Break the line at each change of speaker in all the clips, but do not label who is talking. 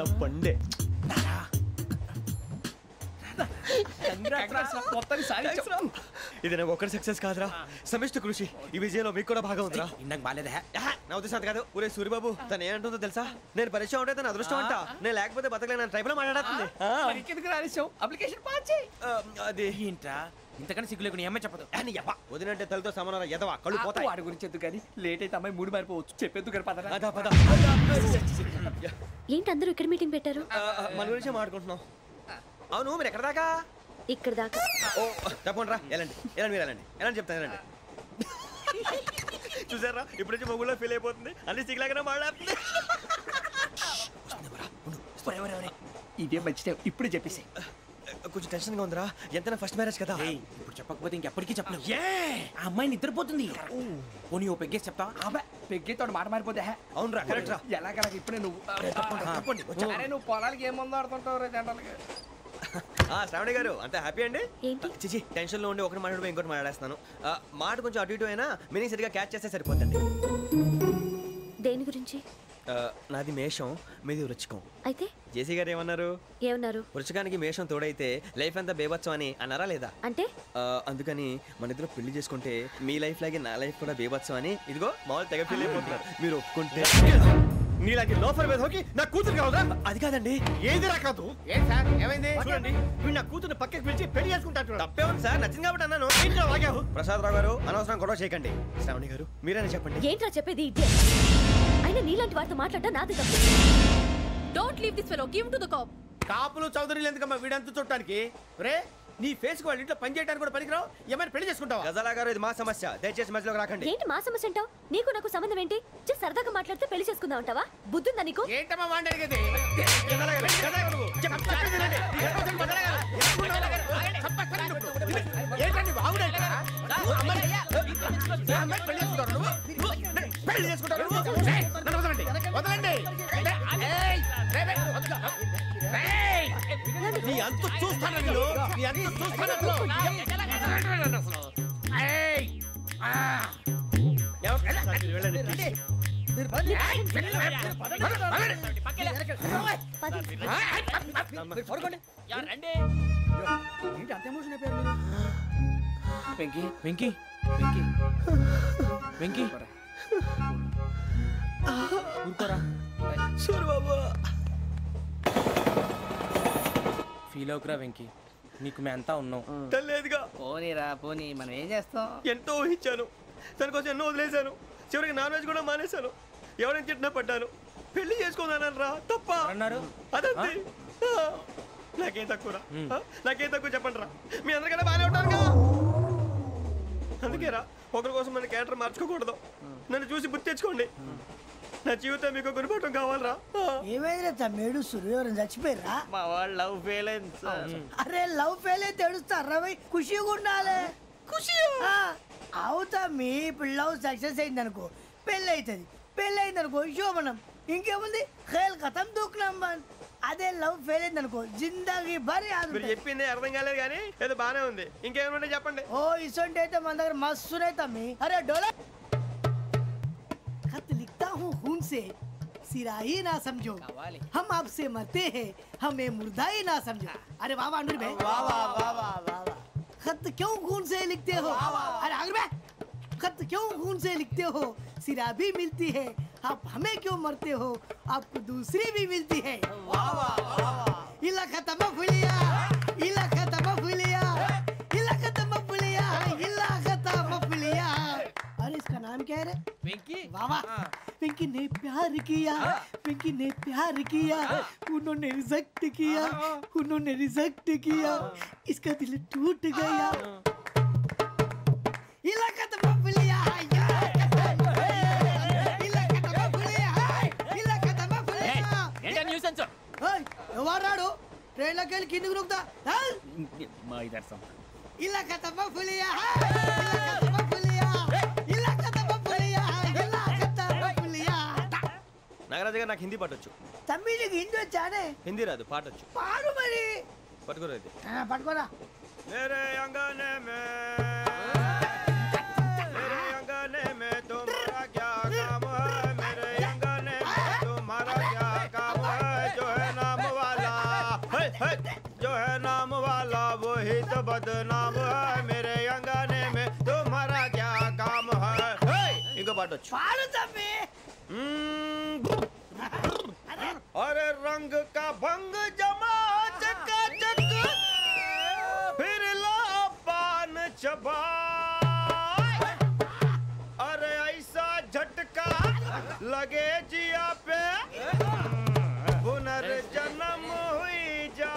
నా పండే. ఇది నాకు ఒక్కటి సక్సెస్ కాదురా, సమిష్టి కృషి. ఈ విజయంలో మీకు కూడా భాగం ఉందిరా.
ఇందాక బాగాలేదా?
నా ఉద్దేశం కాదు. ఊరే సూరిబాబు తను ఏమంటుందో తెలుసా? నేను పరిచయం ఉంటే తన అదృష్టం అంట, నేను లేకపోతే బతకలేను టైప్ లో మాట్లాడుతుంది. అది
ఏంట్రా ఇంతకన్నా సిగ్గు లేకుండా ఏమై చెప్పదు.
వదినంటే తలతో సమానం ఎదవా, కళ్ళు పోతాయి.
వాడి గురించి ఎందుకు కానీ లేట్ అయితే అమ్మాయి మూడు మారిపోవచ్చు. చెప్పేందుకు కానీ పద.
ఏంటి అందరూ ఇక్కడ మీటింగ్ పెట్టారు?
మన గురించే మాట్లాడుకుంటున్నాం. అవును మీరు ఎక్కడ దాకా?
ఇక్కడ దాకా.
ఓ తప్పకుండా రా, వెళ్ళండి వెళ్ళండి, మీరు వెళ్ళండి వెళ్ళండి, చెప్తాను వెళ్ళండి. చూసారా ఇప్పుడు నుంచి మొగుల్లో ఫీల్ అయిపోతుంది, అన్ని సిగ్లాగానే మాట్లాడుతుంది.
ఇదే మంచి టైం, ఇప్పుడు చెప్పేసి.
కొంచెం టెన్షన్ గా ఉందిరా, ఎంతైనా ఫస్ట్ మ్యారేజ్ కదా.
ఇప్పుడు చెప్పకపోతే ఇంకెప్పటికీ చెప్పలేవు. ఆ అమ్మాయి నిద్రపోతుంది. పోనీ ఓ పెగ్గేసి చెప్తా.
పెగ్గేతో మాట మారిపోతే.
అవునురా, కరెక్ట్ రా.
ఎలాగలా ఇప్పుడు నువ్వు నువ్వు పొలాలకి ఏముందో ఆడుతుంటావు రే జనరల్గా.
శ్రావణి గారు అంత హ్యాపీ అండి? చిచి టెన్షన్ లో ఉండి ఒకటి మాట్లాడిపోయి ఇంకోటి మాట్లాడేస్తాను. మాట కొంచెం అటు ఇటు అయినా మీనింగ్ సరిగా క్యాచ్ చేస్తే సరిపోతుంది.
దేని గురించి?
నాది మేషం, మీది వృచ్చికం.
అయితే
జేసీ గారు ఏమన్నారు? వృచ్చికానికి మేషం తోడైతే లైఫ్ అంతా బేబత్సం అని అన్నారా లేదా?
అంటే
అందుకని మన ఇద్దరు పెళ్లి చేసుకుంటే మీ లైఫ్ లాగే నా లైఫ్ కూడా బేబత్సం అని ఇదిగో మామూలు తెగ పెళ్లి అయిపోతున్నారు. మీరు ఒప్పుకుంటే నీలాంటి లోఫర్ మీద హోకి నా కూతురు కావదా? అది కాదండి. ఏది రాకాదు.
ఏం సార్ ఏమైంది?
చూడండి వీడు నా కూతురు పక్కకి పిలిచి పెళ్లి చేసుకుంటాడు. తప్పే ఉంది సార్, నచ్చింది కాబట్టి అన్నాను. ప్రసాద్ రావు గారు అనవసరం గొడవ చేయకండి. శ్రావణి గారు మీరైనా చెప్పండి.
ఏంట్రా చెప్పేది? అయినా నీలాంటి వారితో మాట్లాడటం నాది తప్పు. Don't leave this fellow, give to the cop.
కాపులు చౌదరులు ఎందుకమ్మా వీడంతా చూడటానికి? రే నీ ఫేస్ కు వాళ్ళ ఇంట్లో పని చేయడానికి కూడా పనికిరావు. ఏమైనా పెళ్లి చేసుకుంటావా?
గజాలా గారు ఇది మా సమస్య, దయచేసి మధ్యలోకి రాకండి.
ఏంటి మా సమస్య అంటావు? నీకు నాకు సంబంధం ఏంటి? జస్ట్ సరదాగా మాట్లాడితే పెళ్లి చేసుకుందాం అంటావా? బుద్ధుందా నీకు?
ఏంటమ్మా వాడి అడిగేది? ఏంటండి బాగుండండి పెళ్లి చేసుకుంటారు. వదలండి. నీ అంత చూస్తాను నేను, నీ అంత చూస్తాను. వెంకీ వెంకీ వెంకీ వెంకీ ఊరుకోరా.
సూరిబాబు
ఫీల్ అవుకురా వెంకీ, నీకు మేము అంతా ఉన్నాం.
తెలియదుగా.
పోనీరా పోనీ, మనం ఏం చేస్తాం?
ఎంతో ఊహించాను, తన కోసం ఎన్నో వదిలేశాను, చివరికి నాన్ వెజ్ కూడా మానేశాను. ఎవరైనా తిట్టినా పడ్డాను. పెళ్లి చేసుకుందానని రా తప్ప
అన్నారు.
అదంతే. నాకేం తక్కువరా, నాకేం తక్కువ చెప్పండి రా. మీ అందరికన్నా బాగానే ఉంటారుగా. అందుకేరా ఒకరి కోసం మన క్యారెక్టర్ మార్చుకోకూడదు. నన్ను చూసి గుర్తు తెచ్చుకోండి. నా జీవితం మీకు గురిపటం కావాలరా.
ఏమైందిరా తమ్మేడు? సూర్యవరం చచ్చిపోయిరా?
మా వాళ్ళు లవ్ ఫెయిల్ అయింది.
అరే లవ్ ఫెయిల్ అయితే ఏడుస్తారా? ఖుషిగా ఉండాలి. ఖుషి అవుతా. మీ ఇప్పుడు లవ్ సక్సెస్ అయింది అనుకో పెళ్ళి అవుతుంది. పెళ్ళి అయింది అనుకో శోభనం. ఇంకేముంది? ఖేల్ కథం దూకునాం బాన్. అదే లవ్ ఫెయిల్ అయింది అనుకో జిందాగీ భారీ.
మీరు చెప్పింది అర్థం కాలేదు కానీ ఏదో బానే ఉంది. ఇంకేమంటే చెప్పండి.
ఓ ఇసొంటి అయితే మన దగ్గర మస్తునే తమ్మి. అరే డోలా खत लिखता हूँ खून से, सिरा ही ना समझो, हम आपसे मरते हैं, हमें मुर्दा ही ना समझो. अरे वाह वाह अनुर भाई, वाह वाह वाह वाह वाह. खत क्यों खून से लिखते हो? अरे अनुर भाई, खत क्यों खून से लिखते हो? सिरा भी मिलती है, आप हमें क्यों मरते हो? आपको दूसरी भी मिलती है. वाह वाह वाह. इला खत्म फुलिया, इला खत्म फुलिया, इला खत्म फुलिया, इला खत्म फुलिया. अरे इसका नाम क्या है रे?
వెంకీ.
वाह वाह. पिंकी ने प्यार किया, पिंकी ने प्यार किया, उन्होंने रिजेक्ट किया, उन्होंने रिजेक्ट किया, इसका दिल टूट गया. इलाका तो बबलिया है, इलाका तो बबलिया है, इलाका तो बबलिया.
ఏంటా న్యూసెన్స్?
ओए ఎవరు రాడు? ట్రైన్ లోకి వెళ్ళి కిందికి నొక్కుతా.
మా ఇదర్సం.
इलाका तो बबलिया है, इलाका तो बबलिया, इलाका तो बबलिया, इलाका तो बबलिया.
నాగరాజు గారు నాకు హిందీ పాటొచ్చు.
తమిళకి హిందీ వచ్చానే?
హిందీ రాదు, పాటొచ్చు.
పాడు మరి.
పట్టుకోరా ఇది.
పట్టుకోరా.
मेरे अंगने में तुम्हारा क्या काम है? मेरे अंगने में तुम्हारा क्या काम है? जो है
ही तो बदनाम है मेरे अंगने में तुम्हारा क्या काम है ఇంకో పాట వచ్చు
पालो तबे
अरे रंग का भंग जमा चकाचक फिर लो पान चबा अरे ऐसा झटका लगे जिया पे पुनर्जन्म हुई जा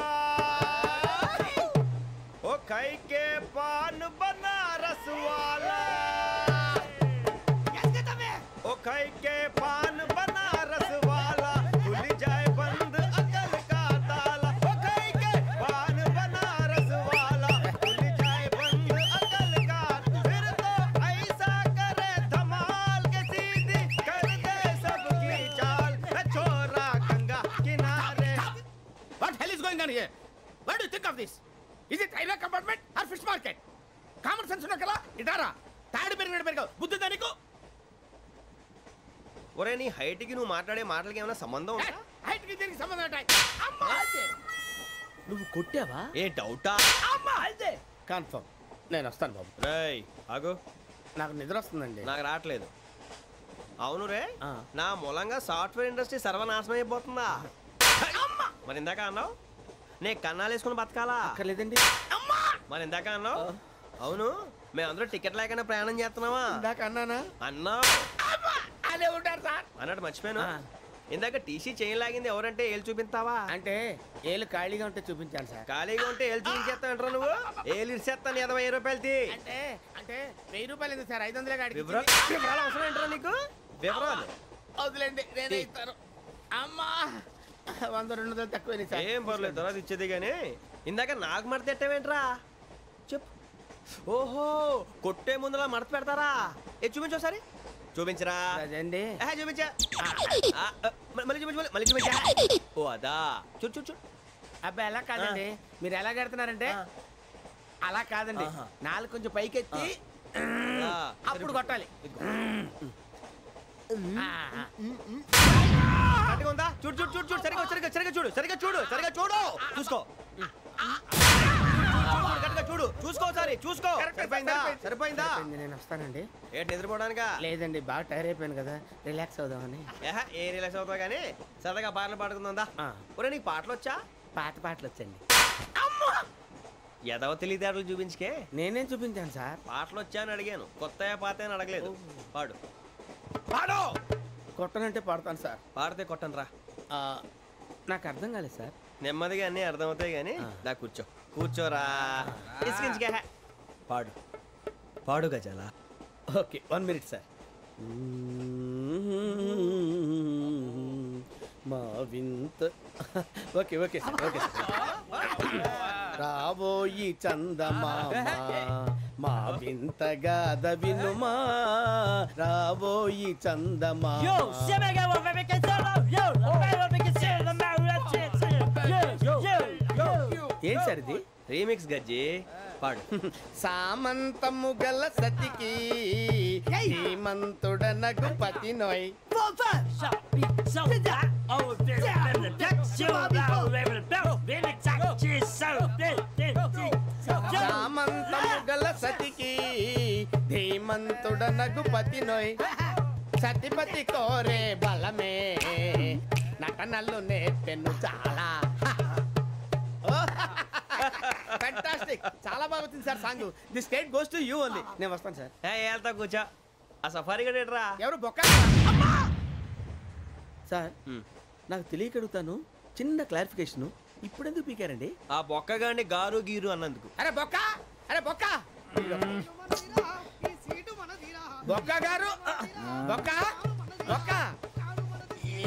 ओ खाई के पान बनारस वाला ओ खाई के पान बनारस वाला खुल जाए बंद अकल का ताला ओ खाई के पान बनारस वाला खुल जाए बंद अकल का फिर तो ऐसा करे धमाल के सीधी कर दे सबकी चाल छोरा गंगा किनारे
What hell is going on here? What do you think of this? Is it railway compartment or fish market? Common sense ఉన్న కదా ఇటారా తాడి పెరిగినట్టు పెరిగావు బుద్ధి దానికి
ఒరే నీ హైట్ కి నువ్వు మాట్లాడే మాటలకి ఏమైనా సంబంధం ఉందా
హైట్ కి దీనికి సంబంధం ఉంటాయి అమ్మా అదే నువ్వు కొట్టావా
ఏ డౌటా
అమ్మా అదే కన్ఫర్మ్ నేను వస్తాను బాబు
రేయ్ ఆగు
నాకు నిద్ర వస్తుందండి
నాకు రావట్లేదు అవును రే నా మూలంగా సాఫ్ట్వేర్ ఇండస్ట్రీ సర్వనాశనం అయిపోతుందా మరి ఇందాక అన్నావు నే కన్నాలు వేసుకుని బతకాలా
అక్కర్లేదండి
మరి ఇందాక అన్నావు అవును మేమందరూ టికెట్ లేకుండా ప్రయాణం చేస్తున్నావా
ఇందాక అన్నానా
అన్నావు
అదే ఉంటారు సార్
అన్నట్టు మర్చిపోయాను ఇందాక టీసీ చేయి లాగింది ఎవరంటే ఏళ్ళు చూపిస్తావా
అంటే ఏళ్ళు ఖాళీగా ఉంటే చూపించాను సార్
ఖాళీగా ఉంటే ఏళ్ళు చూపించేస్తానంటారా నువ్వు ఏళ్ళు ఇచ్చేస్తాను 20 రూపాయలది
అంటే అంటే 1000 రూపాయలు ఎందుకు సార్ 500 గాడికి
వివరాలు అవసరం ఏంటరా నీకు వివరాలు
వదిలేండి నేనే ఇస్తాను అమ్మా 100-200 తక్కువ సార్
ఏం పర్లేదు తర్వాత ఇచ్చేది కానీ ఇందాక నాకు మడత ఎట్టవేంట్రా చెప్పు ఓహో కొట్టే ముందులా మడత పెడతారా ఏ చూపించు ఒకసారి చూపించరా
అదండి
చూపించా మళ్ళీ చూపించు మళ్ళీ చూపించా ఓ అదా చూడు చూడు చూడు
అబ్బాయి ఎలా కాదండి మీరు ఎలా కడుతున్నారంటే అలా కాదండి నాలుగు కొంచెం పైకెత్తి అప్పుడు కొట్టాలి
కరెక్ట్గా ఉందా చూడు చూడు చూడు చూడు సరిగా సరిగా సరిగా చూడు సరిగా చూడు సరిగా చూడు చూసుకో కరెక్ట్గా చూడు చూసుకో ఒకసారి చూసుకో సరిపోయిందా సరిపోయిందా
నేను వస్తానండి
ఏంటి నిద్రపోవడానికా
లేదండి బాగా టైర్ అయిపోయాను కదా రిలాక్స్ అవుదామని
ఏ రిలాక్స్ అవుతావు కానీ సరదాగా పాటలు పాడుకుందా ఒరే నీకు పాటలు వచ్చా
పాత పాటలు వచ్చండి
ఎదవ తెలివితేటలు చూపించుకే
నేనేం చూపించాను సార్
పాటలు వచ్చా అని అడిగాను కొత్త పాత అని అడగలేదు పాడు
పాడు కొట్టనంటే పాడతాను సార్
పాడితే కొట్టను రా
నాకు అర్థం కాలేదు సార్
నెమ్మదిగా అన్నీ అర్థమవుతాయి కానీ నా కూర్చో కూర్చోరా ఇసుకించుకే పాడు పాడు గజాల
ఓకే 1 మినిట్ సార్ మా వింత okay okay sir okay sir రాబోయి చందమామ మా వింత గాథ వినుమా రాబోయి చందమామ ఏం సార్ ఇది
రీమిక్స్ గజ్జి పాడు
సామంతము గల సతికి హేమంతుడనగు పతి నోయ్ సామంతము గల సతికి ధీమంతుడనగు పతి నోయ్ సతిపతి కోరే బలమే నటనలు నేర్పెను చాలా ఫ్యాంటాస్టిక్ చాలా బాగా వచ్చింది sir song the state goes to you only నేను వస్తాను సార్
వెళ్తా కూర్చో ఆ సఫారీ గడేట్రా
ఎవరు బొక్క సార్ నాకు తెలియక అడుగుతాను చిన్న క్లారిఫికేషన్ ఇప్పుడు ఎందుకు పీకారండి
ఆ బొక్కగాండి గారు గీరు అన్నందుకు
అరే బొక్క అరే బొక్క బొక్క గారు బొక్క బొక్క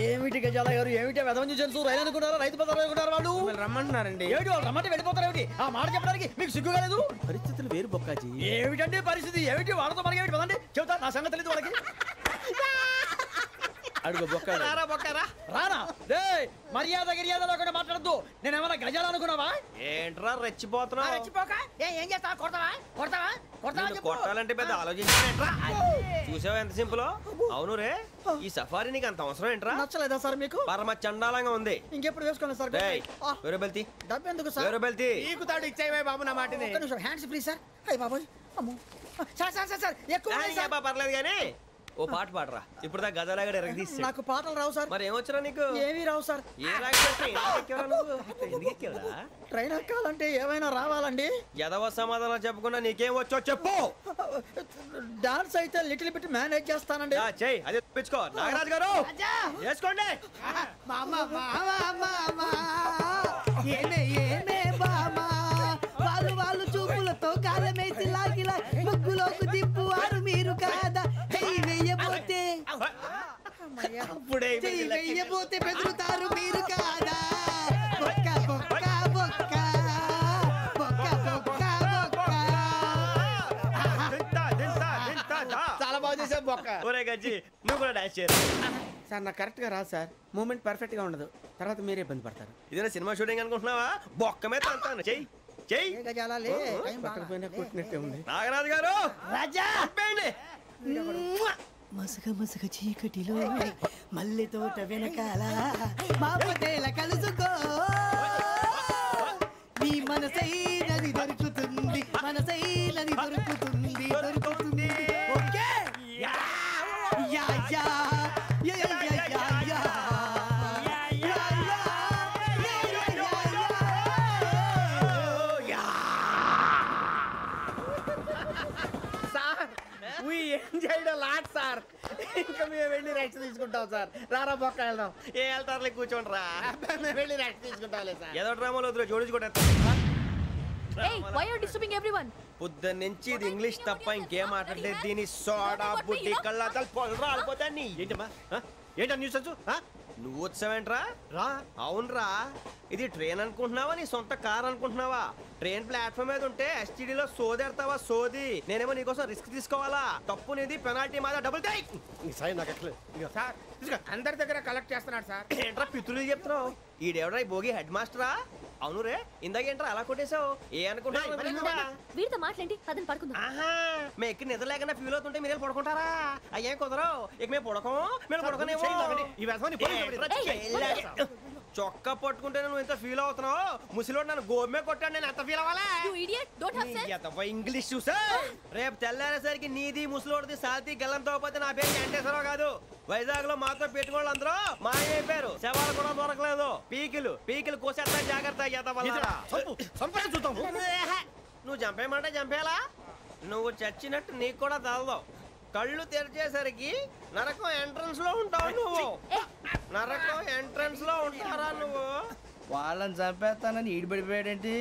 ఏమిటి గజాల గారు ఏమిటి వెదవం చూసాను రైలు అనుకున్నారా రైతు బజార్ అనుకున్నారు వాళ్ళు
రమ్మంటున్నారండి
ఏమిటి వాళ్ళు రమ్మంటే వెళ్ళిపోతారు ఏమిటి ఆ మాట చెప్పడానికి మీకు సిగ్గు కాలేదు
పరిస్థితులు వేరు బొక్కాజీ
ఏమిటండి పరిస్థితి ఏమిటి వాళ్ళతో మనకి ఏమిటి పదండి చెబుతా నా సంగతి తెలియదు వాళ్ళకి
అడుగు బొక్క
రారా బొక్కరా
రానా రే మర్యాద గిర్యాద లేకుండా మాట్లాడద్దు నేను ఏమైనా గజాలు అనుకున్నావా
ఏంట్రా రెచ్చిపోతున్నావు
ఏం చేస్తావా కొడతావా కొడతావా కొడతావా
నిన్ను కొట్టాలంటే పెద్ద ఆలోచించానేట్రా
చూసావా ఎంత సింపుల్. అవును రే, ఈ సఫారీ నీకు అంత అవసరం ఏంట్రా?
నచ్చలేదా సార్ మీకు?
పరమ చండాలంగా ఉంది.
ఇంకెప్పుడు వేసుకోండి సార్.
డేయ్, వేరే బెల్తి,
డబ్బు ఎందుకు సార్?
వేరే బెల్తి.
నీకు తాడు ఇచ్చేవే బాబు నా మాటని.
ఒక్క నిమిషం, హ్యాండ్స్ ఫ్రీ సార్. అయ్య బాబోయ్, అమ్మో. సార్ సార్ సార్ సార్ ఎక్కువ ఉన్నాయి సార్.
పర్లేదు కానీ ఓ పాట పాడరా. ఇప్పుడు దా గదలాగడ ఎరగదీసి.
నాకు పాటలు రావు సార్.
మరి ఏమొచ్చరా నీకు?
ఏమీ రావు సార్.
ఏ రాకపోతే ఎందుకు ఎక్కేవరా?
ట్రైన్ ఎక్కాలంటే ఏమైనా రావాలండి.
ఎదవ సమాధానం చెప్పకుండా నీకేం వచ్చో చెప్పు.
డాన్స్ అయితే లిటిల్ బిట్ మేనేజ్ చేస్తానండి.
చెయ్యి, అదే తెప్పించుకో. నాగరాజు గారు చేసుకోండి.
ఏమే ఏమే బామా, వాళ్ళు చూపులతో కాలమేసి లాగిలా ముగ్గులోకి దిప్పువారు మీరు కాదా? చెయ్యి వెయ్యబోతే చెయ్యి వెయ్యబోతే బెదురుతారు మీరు కాదా? బొక్క బొక్క బొక్క బొక్క బొక్క బొక్క.
చాలా బాగా చేసావు బొక్క.
ఒరే గజ్జి, నువ్వు కూడా డాన్స్ చేయరు.
సార్ నాకు కరెక్ట్ గా రాదు సార్. మూమెంట్ పర్ఫెక్ట్ గా ఉండదు, తర్వాత మీరే ఇబ్బంది పడతారు.
ఇదేనా సినిమా షూటింగ్ అనుకుంటున్నావా? బొక్క మీద అంటాను. చెయ్యి చెయ్యి.
కొట్టినట్టే ఉంది.
నాగరాజు గారు
రాజా
చెప్పండి.
మసక మసక చీకటిలో మల్లె తోట వెనకాల బాపతేల కలుసుకో, నీ మనసైనది దొరుకుతుంది, మనసైనది దొరుకుతుంది దొరుకుతుంది. Okay yeah yeah yeah yeah yeah yeah.
Lot sir, ఇంకా మేము వెళ్ళి రెస్ట్ తీసుకుంటాం సార్. రారా బొక్క వెళ్దాం.
ఏ వెళ్తారులే, కూర్చోండి రా.
మేము వెళ్ళి రెస్ట్ తీసుకుంటాంలే సార్.
ఏదో డ్రామాలో వద్దు, జోడించుకుంటా.
Hey, why are you disturbing everyone?
పొద్దున్న నుంచి ఇది ఇంగ్లీష్ తప్ప ఇంకేం మాట్లాడలేదు. దీని సోడా బుద్ధి కళ్ళ పొలం రాలిపోతా. నీ
ఏంటమ్మా ఏంటా న్యూస్ వచ్చు?
నువ్వు వచ్చావేంట్రా?
రా.
అవునరా, ఇది ట్రైన్ అనుకుంటున్నావా నీ సొంత కార్ అనుకుంటున్నావా? ట్రైన్ ప్లాట్ఫామ్ మీద ఉంటే ఎస్టీడీలో సోదేడతావా సోది? నేనేమో నీకోసం రిస్క్ తీసుకోవాలా? తప్పు నీది, పెనాల్టీ మాదా, డబుల్ టై.
నాకు ఎట్లేదు సార్. అందరి దగ్గర కలెక్ట్ చేస్తున్నాడు సార్.
ఏంట్రా పితులు చెప్తున్నావు? ఈడెవడ్రా ఈ భోగి హెడ్ మాస్టరా? అవును రే, ఇందాకేంట్రా అలా కొట్టేశావు? ఏ అనుకుంటున్నా?
వీరితో మాట్లాడి అతను పడుకుందాం.
ఆహా, మేము ఎక్కడ నిద్ర లేకుండా ఫీల్ అవుతుంటే మీరు పడుకుంటారా? అయ్యేం కుదరవు. ఇక మేము పడకం, మేము పడుకునేమో. చొక్కా పట్టుకుంటే నువ్వు ఎంత ఫీల్ అవుతున్నావు? ముసలివాడు నన్ను గోమే కొట్టాడు, నేను ఎంత ఫీల్ అవ్వాలా?
You idiot, don't have sense.
English చూసా? రేపు తెల్లారేసరికి నీది ముసలోడిది సాల్తీ గల్లంతో పోతే నా పేరు వెంకటేశ్వరరావు కాదు. వైజాగ్ లో మాతో పెట్టుకోళ్ళు అందరూ మాయైపోయారు. శవాలు కూడా దొరకలేదు. పీకిలు కోసేస్తా, జాగ్రత్త. నువ్వు చంపేయమంటే చంపేలా? నువ్వు చచ్చినట్టు నీకు కూడా తగదు. కళ్ళు తెరిచేసరికి నరకం ఎంట్రన్స్ లో ఉంటావు నువ్వు. నరకం ఎంట్రన్స్ లో ఉంటారా నువ్వు?
వాళ్ళని చంపేస్తానని ఈడిపడిపోయాడేంటి?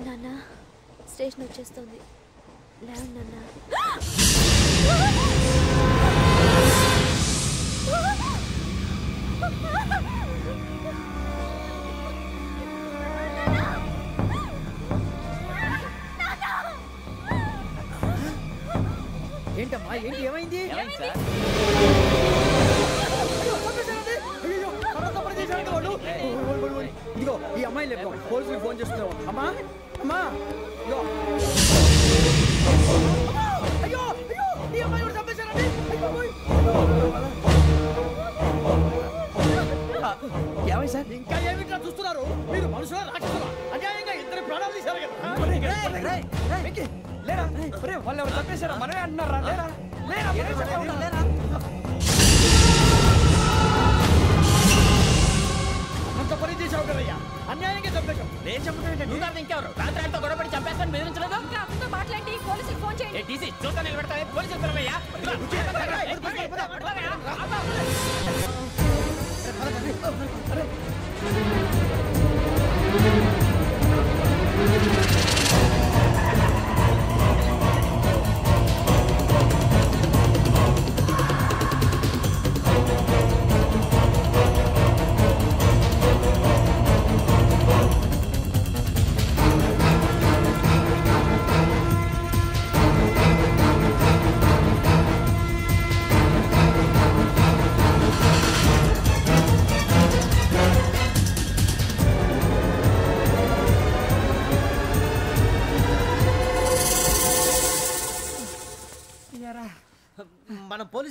నాన్న, స్టేషన్ వచ్చేస్తుంది. లేవండి నాన్న.
ఏంటమ్మా, ఏంటి, ఏమైంది? ఇదిగో ఈ అమ్మాయి లేదు, పోలీసులకు ఫోన్ చేస్తున్నావు. అమ్మా అమ్మా, అయ్యో అయ్యో, ఈ అమ్మాయి కూడా చంపేశారండి.
ఏమై సార్?
ఇంకా ఏమిట్లా చూస్తున్నారు? మీరు మనుషుల రాక్షసులా? అన్యాయంగా ఇద్దరు ప్రాణాలు తీశారు కదా.
లేరా వాళ్ళు ఎవరు చంపేశారా? మనమే అంటున్నారా? లేరా
అంత పని చేసావు కదయ్యా, అన్యాయంగా చంపేశావు.
నేను చెప్పడం
నువ్వు ఇంకెవరు? రాత్రి గొడవపడి చంపేస్తాను బెదిరించలేదు.
ఇంకా అతనితో మాట్లాడి పోలీసులకు ఫోన్ చేయండి.
టీసీ చూస్తా నిలబెడతా. పోలీసులు పిలవయ్యా.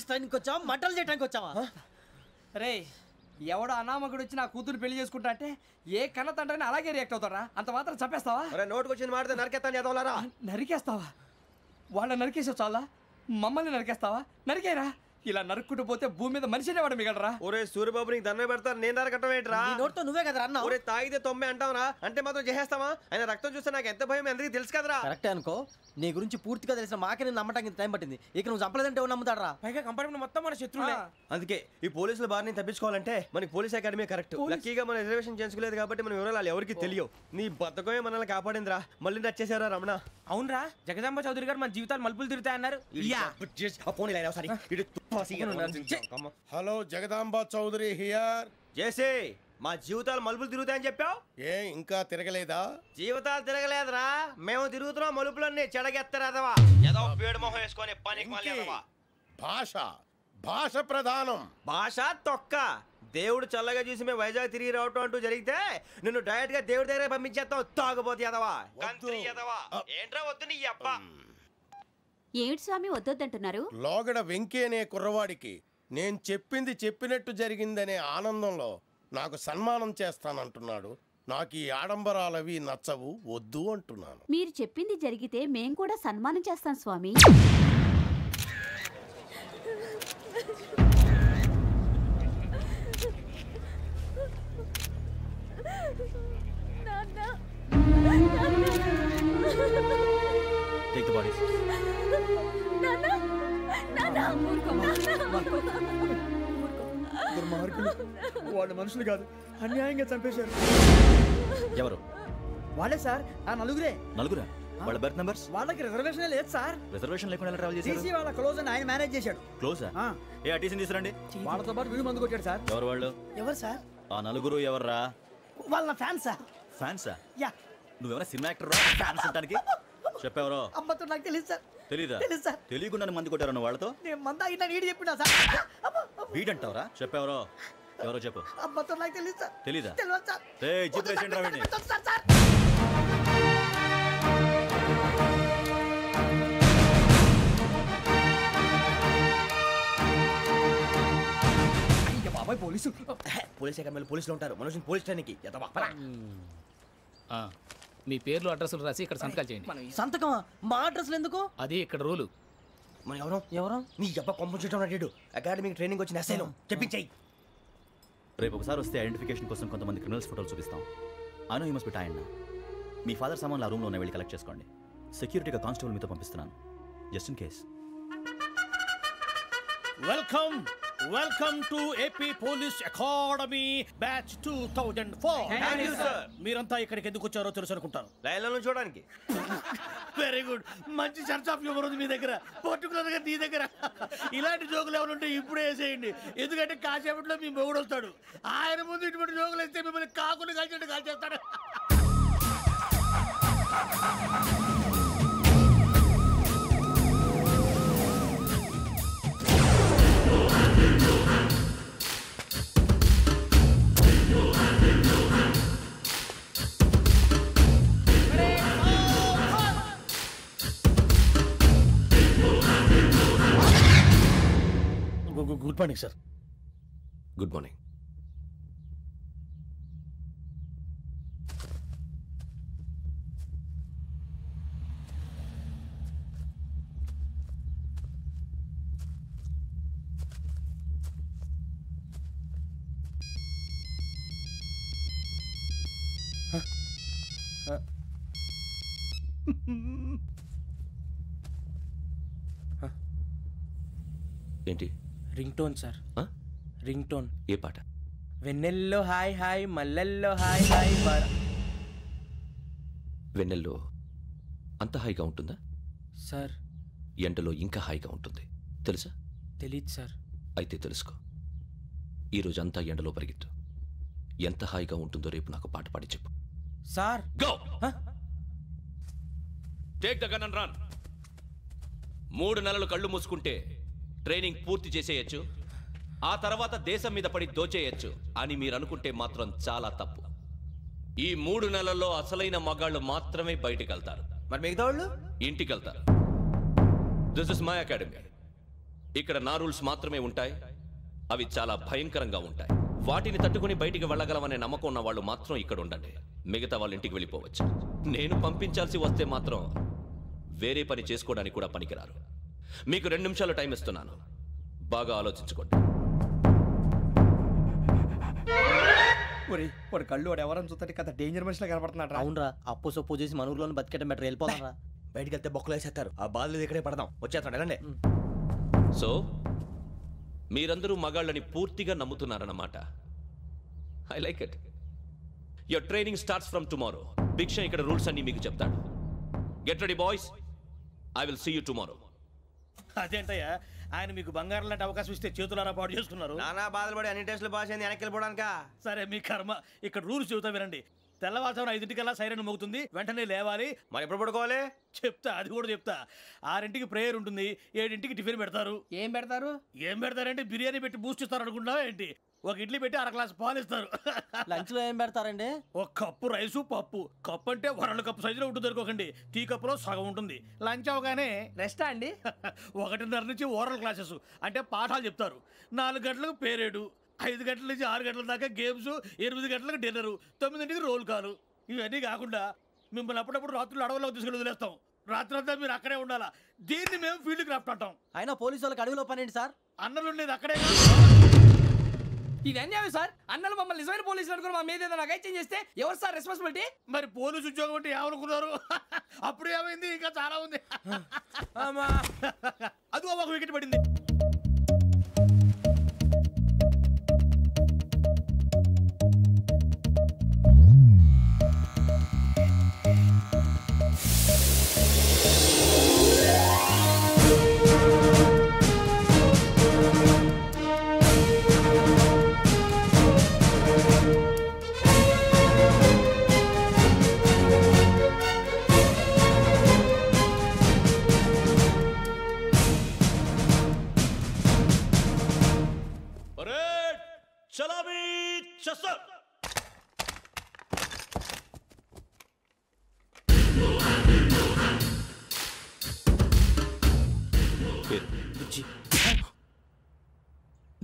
పోలీస్ ట్రైనింగ్ వచ్చావా మంటలు చేయడానికి వచ్చావా?
రే ఎవడో అనామకుడు వచ్చి నా కూతురు పెళ్లి చేసుకుంటా అంటే ఏ కన్న తండ్రిని అలాగే రియాక్ట్ అవుతారా? అంత మాత్రం చంపేస్తావా?
నోటుకు వచ్చింది మాడితే నరకెత్తాను చదవాలరా.
నరికేస్తావా? వాళ్ళ నరికేసావు చాలా, మమ్మల్ని నరికేస్తావా? నరికేరా. ఇలా నరుక్కుంటూ పోతే భూమి మీద మనిషినే వాడు మిగలరా.
ఒరే సూర్యబాబు నీకు దండం పెడతాను, నేను నరకటం ఏంట్రా?
నీ నోటితో నువ్వే కదా అన్నావు.
ఒరే తాగితే తొమ్మే అంటావురా, అంటే మాత్రం చేసేస్తావా? ఆయన రక్తం చూస్తే నాకు ఎంత భయం అందరికీ తెలుసు కదరా.
కరెక్టే అనుకో, నీ గురించి పూర్తిగా తెలిసిన మాకే నేను నమ్మటానికి టైం పట్టింది. ఇక నువ్వు చంపలేదంటే ఎవరు నమ్ముతాడరా?
పైగా కంపార్ట్మెంట్ మొత్తం మన శత్రువులే.
అందుకే ఈ పోలీసుల బారిని తప్పించుకోవాలంటే మనకి పోలీస్ అకాడమీ కరెక్ట్. లక్కీగా మన రిజర్వేషన్ చేసుకోలేదు కాబట్టి మన వివరాలు ఎవరికి తెలియవు. నీ బతకమే మనల్ని కాపాడిందిరా. మళ్ళీ నచ్చేసారా రమణ?
అవునరా, జగదాంబ చౌదరి గారు మన జీవితాలు మలుపులు తిరుగుతాయన్నారు.
Hello Jagadamba Chowdary here.
జేసే మా జీవితాలు మలుపులు తిరుగుతాయని చెప్పావు,
ఏ ఇంకా తిరగలేదా?
జీవితాలు తిరగలేదురా, మేము తిరుగుతున్నాం మలుపులన్నీ. చెడగెత్తరాదవా ఏదో పేడు మొహం వేసుకొని పనికి
భాష భాష ప్రధానం.
భాష తొక్క. దేవుడు చల్లగా చూసి మేము వైజాగ్ తిరిగి రావటం అంటూ జరిగితే నిన్ను డైరెక్ట్ గా దేవుడి దగ్గర పంపించేస్తావు. తాగుబోతు ఎదవా, గంత్రి ఎదవా. ఏంట్రా వద్దు నీ అప్ప.
ఏమిటి స్వామి వద్దొద్దంటున్నారు?
లోగడ వెంకీ అనే కుర్రవాడికి నేను చెప్పింది చెప్పినట్టు జరిగిందనే ఆనందంలో నాకు సన్మానం చేస్తానంటున్నాడు. నాకు ఈ ఆడంబరాలవి నచ్చవు, వద్దు అంటున్నాను.
మీరు చెప్పింది జరిగితే మేం కూడా సన్మానం చేస్తాం స్వామి.
Take the bodies.
వాళ్ళు మనుషులు కాదు, అన్యాయంగా చంపేశారు.
ఎవరు?
వాళ్ళే సార్, ఆ నలుగురే.
నలుగురా? వాళ్ళ బర్త్ నంబర్స్?
వాళ్ళకి రిజర్వేషన్ లేదు సార్.
రిజర్వేషన్ లేకుండా ఎలా ట్రావెల్ చేశారు?
టీసీ వాళ్ళ క్లోజ్ అని ఆయన మేనేజ్ చేశాడు.
క్లోజా? ఏ టీసీని తీసుకురండి.
వాళ్ళతో పాటు వీడు మందు కొట్టాడు సార్.
ఎవరు వాళ్ళు?
ఎవరు సార్?
ఆ నలుగురు ఎవర్రా?
వాళ్ళ ఫ్యాన్స్ సార్.
ఫ్యాన్సా?
యా.
నువ్వెవరా సినిమా యాక్టర్ రా ఫ్యాన్స్ అంటానికి? చెప్పెవరో?
అమ్మతో నాకు తెలియదు సార్.
తెలీదా?
తెలుసు సార్.
తెలియకుండా మంది కొట్టారు నువ్వు వాళ్ళతో?
నేను మంద అయినా నీడి చెప్పినా సార్.
వీడంటావరా? చెప్పెవరో? ఎవరో చెప్పు.
అమ్మతో నాకు తెలియదు సార్.
తెలీదా?
తెలియదు సార్.
జీప్ రేషన్ రా వీడిని.
Sir sir.
బాబాయ్ పోలీసు.
పోలీస్ అకాడమీలో పోలీసులు ఉంటారు, మనుషులు పోలీస్ ట్రైనింగ్కి ఎదవా.
మీ పేర్లు అడ్రస్లు రాసి ఇక్కడ సంతకాలు చేయండి.
సంతకమా? మా అడ్రస్లు ఎందుకు?
అది ఇక్కడ రూలు.
మన ఎవరో నీ అబ్బా పంపించడం అడిగాడు. అకాడమిక్ ట్రైనింగ్ వచ్చిన అసైలం చెప్పించాయి.
రేపు ఒకసారి వస్తే ఐడెంటిఫికేషన్ కోసం కొంతమంది క్రిమినల్స్ ఫోటోలు చూపిస్తాం. Anu you must be tired. మీ ఫాదర్ సామాన్లు ఆ రూమ్లో ఉన్న వెళ్ళి కలెక్ట్ చేసుకోండి. సెక్యూరిటీగా కానిస్టేబుల్ మీతో పంపిస్తున్నాను, just in case.
Welcome to AP police academy batch 2004. మీరంతా ఇక్కడికి ఎందుకు వచ్చారో తెలుసు అనుకుంటాను.
లైన్లను చూడడానికి.
వెరీ గుడ్, మంచి చర్చ్ ఆఫ్ హ్యూమర్ ఉంది మీ దగ్గర, పర్టికులర్ గా నీ దగ్గర. ఇలాంటి జోకులు ఎవరు ఉంటే ఇప్పుడే వేసేయండి, ఎందుకంటే కాసేపట్లో మీ మొగుడు వస్తాడు. ఆయన ముందు ఇటువంటి జోకులు వేస్తే మిమ్మల్ని కాకులు కాల్చేట్టు కాల్చేస్తాడు. Good morning sir.
Good morning.
ఏంటి? Ring tone sir. Ring tone.
ఏ పాట?
వెన్నెల్లో హాయ్ హాయ్ మల్లెల్లో హాయ్ హాయ్.
వెన్నెల్లో అంత హాయిగా ఉంటుందా
సార్?
ఎండలో ఇంకా హాయిగా ఉంటుంది తెలుసా?
తెలీదు సార్.
అయితే తెలుసుకో. ఈరోజు అంతా ఎండలో పరిగెత్తు. ఎంత హాయిగా ఉంటుందో రేపు నాకు పాట పాడి చెప్పు.
Sir
go. Take the gun and run. 3 నెలలు కళ్ళు మూసుకుంటే ట్రైనింగ్ పూర్తి చేసేయచ్చు, ఆ తర్వాత దేశం మీద పడి దోచేయచ్చు అని మీరు అనుకుంటే మాత్రం చాలా తప్పు. ఈ 3 నెలల్లో అసలైన మగాళ్ళు మాత్రమే బయటికి వెళ్తారు.
మరి మిగతా వాళ్ళు
ఇంటికి వెళ్తారు. This is my academy. ఇక్కడ నా రూల్స్ మాత్రమే ఉంటాయి. అవి చాలా భయంకరంగా ఉంటాయి. వాటిని తట్టుకుని బయటికి వెళ్ళగలమనే నమ్మకం ఉన్న వాళ్ళు మాత్రం ఇక్కడ ఉండండి. మిగతా వాళ్ళ ఇంటికి వెళ్ళిపోవచ్చు. నేను పంపించాల్సి వస్తే మాత్రం వేరే పని చేసుకోవడానికి కూడా పనికిరారు. మీకు 2 నిమిషాలు టైం ఇస్తున్నాను. బాగా ఆలోచించుకోండి.
వాడు కళ్ళు వాడు ఎవరైనా చూస్తే కదా డేంజర్ మనిషిలో కనపడుతున్నాడు.
అవునరా, అప్పు సొప్పు చేసి మన ఊర్లో బతికేట బెటర్ వెళ్ళిపోతారా.
బయటికి వెళ్తే బొక్కలు వేసేస్తారు. ఆ బాధలు ఇక్కడే పడదాం. వచ్చేస్తాడు వెళ్ళండి.
సో మీరందరూ మగాళ్ళని పూర్తిగా నమ్ముతున్నారన్నమాట. I like it. Your training starts from tomorrow. Bhiksha ఇక్కడ రూల్స్ అన్ని మీకు చెప్తాడు. Get ready boys. I will see you tomorrow.
అదేంటయ్యా, ఆయన మీకు బంగారం లాంటి అవకాశం ఇస్తే చేతులారా పాటు చేసుకున్నారు.
నానా బాధలు పడి అన్ని టెస్టులు పాస్ అయింది, వెనక్కి వెళ్ళిపోవడానికా?
సరే మీ కర్మ. ఇక్కడ రూల్స్ చెబుతా వినండి. తెల్లవారుజామున 5 సైరన్ మోగుతుంది, వెంటనే లేవాలి.
మరి ఎప్పుడు పడుకోవాలి?
చెప్తా, అది కూడా చెప్తా. 6 ప్రేయర్ ఉంటుంది, 7 టిఫిన్ పెడతారు.
ఏం పెడతారు?
ఏం పెడతారంటే బిర్యానీ పెట్టి బూస్ట్ ఇస్తారు అనుకుంటున్నావా ఏంటి? ఒక ఇడ్లీ పెట్టి 1 గ్లాస్ పాలు ఇస్తారు.
లంచ్ లో ఏం పెడతారండి?
1 కప్పు రైసు పప్పు. కప్పు అంటే 1/2 కప్పు సైజులో ఉంటుంది అనుకోకండి. టీ కప్పులో సగం ఉంటుంది. లంచ్ అవగానే
రెస్టా అండి?
1:30 నుంచి ఓరల్ క్లాసెస్ అంటే పాఠాలు చెప్తారు. 4 గంటలకు పేరేడు, 5 గంటల నుంచి 6 గంటల దాకా గేమ్స్, 8 గంటలకు డిన్నరు, 9 రోల్ కాలు. ఇవన్నీ కాకుండా మిమ్మల్ని అప్పుడప్పుడు రాత్రులు అడవుల్లో తీసుకెళ్ళి వదిలేస్తాం. రాత్రి అంతా మీరు అక్కడే ఉండాలా. దీన్ని మేము ఫీల్డ్ క్రాఫ్ట్ అంటాం.
అయినా పోలీసు వాళ్ళకి అడవిలో పనేంటి సార్?
అన్నలు ఉండేది అక్కడే.
ఇది అన్యాయం సార్. అన్నలు మమ్మల్ని నిజమైన పోలీసులు అనుకుని మా మీద ఏదైనా అగైత్యం చేస్తే ఎవరు సార్ రెస్పాన్సిబిలిటీ?
మరి పోలీసు ఉద్యోగం అంటే ఏమనుకున్నారు? అప్పుడు ఏమైంది? ఇంకా చాలా ఉంది. అదిగో 1 వికెట్ పడింది.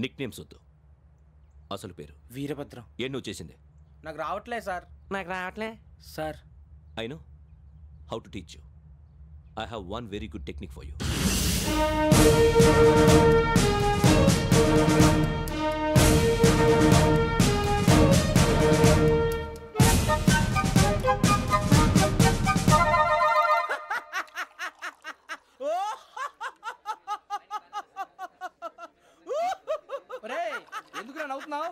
నిక్ నేమ్స్ వద్దు. అసలు పేరు?
వీరభద్రం.
ఏం నువ్వు చేసింది?
నాకు రావట్లే సార్. నాకు రావట్లే sir.
I know how to teach you. I have 1 very good technique for you.
ఎందుకు నవ్వుతున్నావు?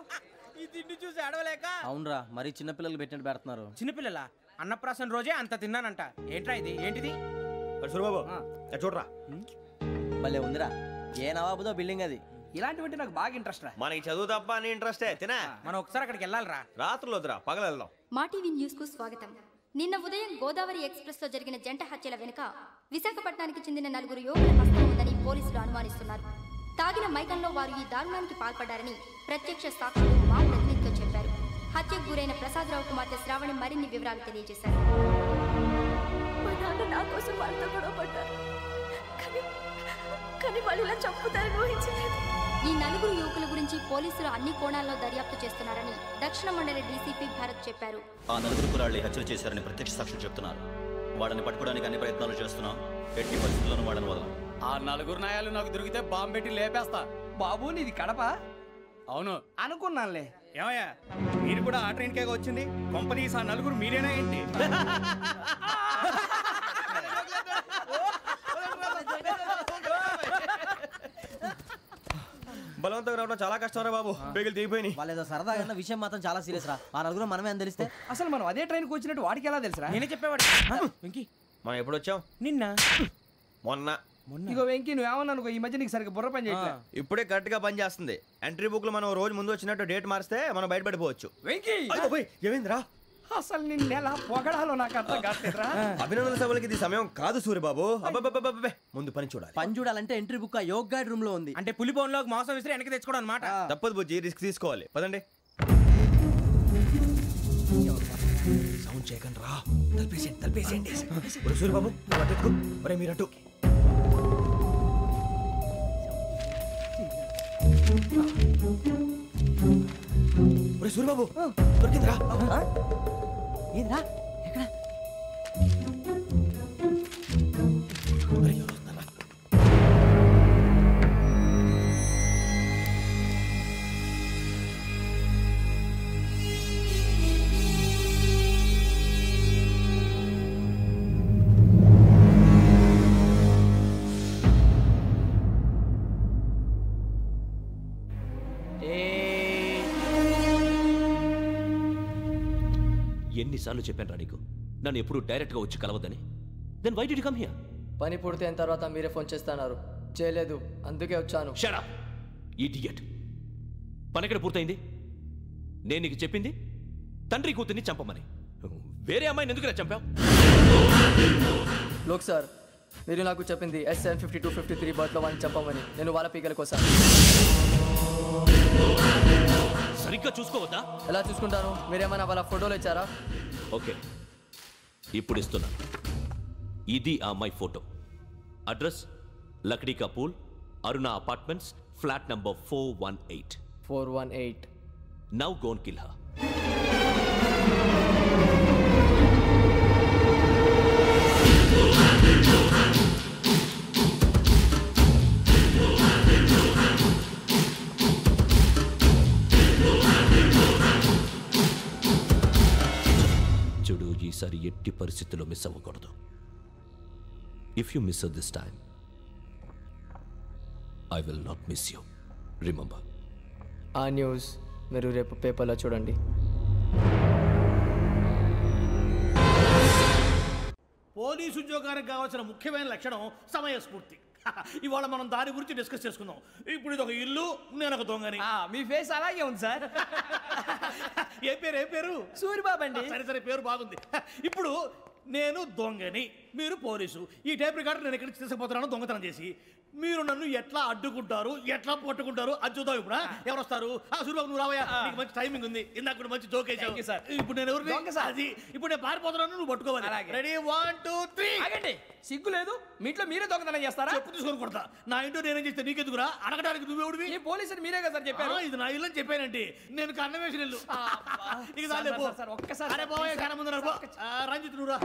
ఈ తిండి చూసి అడవలేక.
అవునరా, మరి చిన్నపిల్లలు పెట్టినట్టు పెడుతున్నారు.
చిన్నపిల్లల అన్నప్రాసన రోజే అంత తిన్నానంట. ఏంట్రా ఇది? ఏంటిది?
సూరిబాబు చూడరా,
భలే ఉందిరా. ఏ నవాబుదో బిల్డింగ్ అది.
ఇలాంటివంటే నాకు బాగా ఇంట్రెస్ట్ రా.
మనకి చదువు తప్ప అని ఇంట్రెస్టే. తినా
మనం ఒకసారి అక్కడికి వెళ్ళాలిరా.
రాత్రులు వద్దురా, పగలు వెళ్దాం.
మా టీవీ న్యూస్ కు స్వాగతం. నిన్న ఉదయం గోదావరి ఎక్స్ప్రెస్ లో జరిగిన జంట హత్యల వెనుక విశాఖపట్నానికి చెందిన 4 యువకుల హస్తం ఉందని పోలీసులు అనుమానిస్తున్నారు. తాగిన మైకంలో వారు ఈ దారుణానికి పాల్పడ్డారని ప్రత్యక్ష సాక్షులు మా ప్రతినిధితో చెప్పారు. హత్యకు గురైన ప్రసాదరావు కుమార్తె శ్రావణి మరిన్ని వివరాలు తెలియజేశారు.
మా నాన్న నా కోసం వాళ్ళతో గొడవ పడ్డారు, కానీ వాళ్ళు ఇలా చంపుతారని ఊహించలేదు.
ఈ 4 యువకుల గురించి పోలీసులు అన్ని కోణాల్లో దర్యాప్తు చేస్తున్నారని దక్షిణ మండలి డీసీపీ భరత్ చెప్పారు.
ఆ 4 కుర్రాళ్ళు హత్యలు చేశారని ప్రత్యక్ష సాక్షులు చెప్తున్నారు. వాళ్ళని పట్టుకోవడానికి అన్ని ప్రయత్నాలు చేస్తున్నాం. ఎట్టి పరిస్థితుల్లోనూ వాళ్ళని వదలం.
ఆ 4 నాయాలు నాకు దొరికితే బాంబు పెట్టి లేపేస్తా.
బాబు నీది కడప?
అవును
అనుకున్నానులే.
ఏమయ్యా, మీరు కూడా ఆ ట్రైన్ కేగా వచ్చింది? కంపెనీస్ ఆ 4 మీరేనా ఏంటి?
బలవంతంగా రావడం చాలా కష్టం రా బాబు. పేగులు దిగిపోయినాయి.
వాళ్ళు ఏదో సరదాగా విషయం మాత్రం చాలా సీరియస్ రా. ఆ 4 మనమే అని తెలిస్తే
అసలు మనం అదే ట్రైన్కి వచ్చినట్టు వాడికి ఎలా తెలుసురా?
నేనే చెప్పేవాడు. వెంకీ,
మనం ఎప్పుడు వచ్చాం?
నిన్న
మొన్న.
ఇగో వెంకీ, నువ్వేమన్నా అనుకో, ఈ మధ్య నీకు సరిగ్గా బుర్ర పని చేయట్లేదు.
ఇప్పుడే కరెక్ట్ గా పని చేస్తుంది. ఎంట్రీ బుక్ లో మనం రోజు ముందు వచ్చినట్టు డేట్ మారిస్తే మనం బయటపడిపోవచ్చు.
వెంకీ,
ఏమైందిరా?
అసలు నిన్న ఎలా పొగడాలో నాకు అర్థం కావట్లేదురా.
అభినందన సభలకి ఇది సమయం కాదు సూరిబాబు. అబ్బబ్బబ్బబ్బే, ముందు పని చూడాలి.
పని చూడాలంటే ఎంట్రీ బుక్ ఆ యోగ్ గైడ్ రూమ్ లో ఉంది.
అంటే పులి బోన్ లోకి మాంసం విసిరి వెనక్కి తెచ్చుకోవడం అనమాట.
తప్పదు బుజ్జి, రిస్క్ తీసుకోవాలి. పదండి. సౌండ్ చేయకండి రా. తలపేసేయండి. సూరిబాబు మీరు అటు. సూరిబాబు దొరికిందిరా.
ఏంద్రా ఎక్కడ
ఎన్నిసార్లు చెప్పాను రా నీకు నన్ను ఎప్పుడు డైరెక్ట్గా వచ్చి కలవద్దని. Then why did you come here?
పని పూర్తయిన తర్వాత మీరే ఫోన్ చేస్తున్నారు. చేయలేదు, అందుకే వచ్చాను.
Shut up idiot. పని ఎక్కడ పూర్తయింది? నేను నీకు చెప్పింది తండ్రి కూతుర్ని చంపమని. వేరే అమ్మాయిని ఎందుకు చంపావు?
లోక్ సార్, మీరు నాకు చెప్పింది SN 5253 బర్త్లో వాళ్ళని చంపమని. నేను వాళ్ళ పీకల కోసం.
సరిగ్గా చూసుకోవద్దా?
ఎలా చూసుకుంటాను? మీరేమైనా వాళ్ళ ఫోటోలు ఇచ్చారా?
ఓకే, ఇప్పుడు ఇస్తున్నా. ఇది ఆ అమ్మాయి photo. Address Lakdi ka pool, Aruna apartments, flat number 418.
418.
Now go and kill her. చూడు, ఈసారి ఎట్టి పరిస్థితుల్లో మిస్ అవ్వకూడదు. If you miss this time I will not miss you. Remember.
ఆ న్యూస్ మీరు రేపు పేపర్లో చూడండి.
పోలీసు ఉద్యోగానికి కావాల్సిన ముఖ్యమైన లక్షణం సమయస్ఫూర్తి. ఇవాళ మనం దాని గురించి డిస్కస్ చేసుకుందాం. ఇప్పుడు ఇది ఒక ఇల్లు, నేను ఒక దొంగని.
మీ ఫేస్ అలాగే ఉంది సార్.
ఏ పేరు?
సూరిబాబు అండి.
సరే పేరు బాగుంది. ఇప్పుడు నేను దొంగని, మీరు పోలీసు. ఈ టైప్ రికార్డు నేను ఎక్కడికి తీసుకుపోతున్నాను దొంగతనం చేసి. మీరు నన్ను ఎట్లా అడ్డుకుంటారు, ఎట్లా పట్టుకుంటారు అది చూద్దాం. ఇప్పుడు ఎవరు వస్తారు? సూరిబాబు నువ్వు రావయ్యా, నీకు మంచి టైమింగ్ ఉంది. ఇందాక కూడా మంచి జోక్ వేసావు. ఇప్పుడు నేను ఎవరు? అది ఇప్పుడు నేను పారిపోతున్నాను, నువ్వు పట్టుకోవాలి. రెడీ 1 2 3.
ఆగండి, సిగ్గు లేదు? మీ ఇంట్లో మీరే దొంగతనం చేస్తారా?
చెప్పు తీసుకొని కొడతా. నా ఇంట్లో నేనేం చేస్తే నీకెందుకురా? అడగడానికి నువ్వెవడివి?
ఈ పోలీసులు మీరే కదా సార్ చెప్పారు.
ఇది నా ఇల్లు అని చెప్పానండి. నేను కన్నవేసిన ఇల్లు. ఒక్కసారి రంజిత్ నువ్వురా.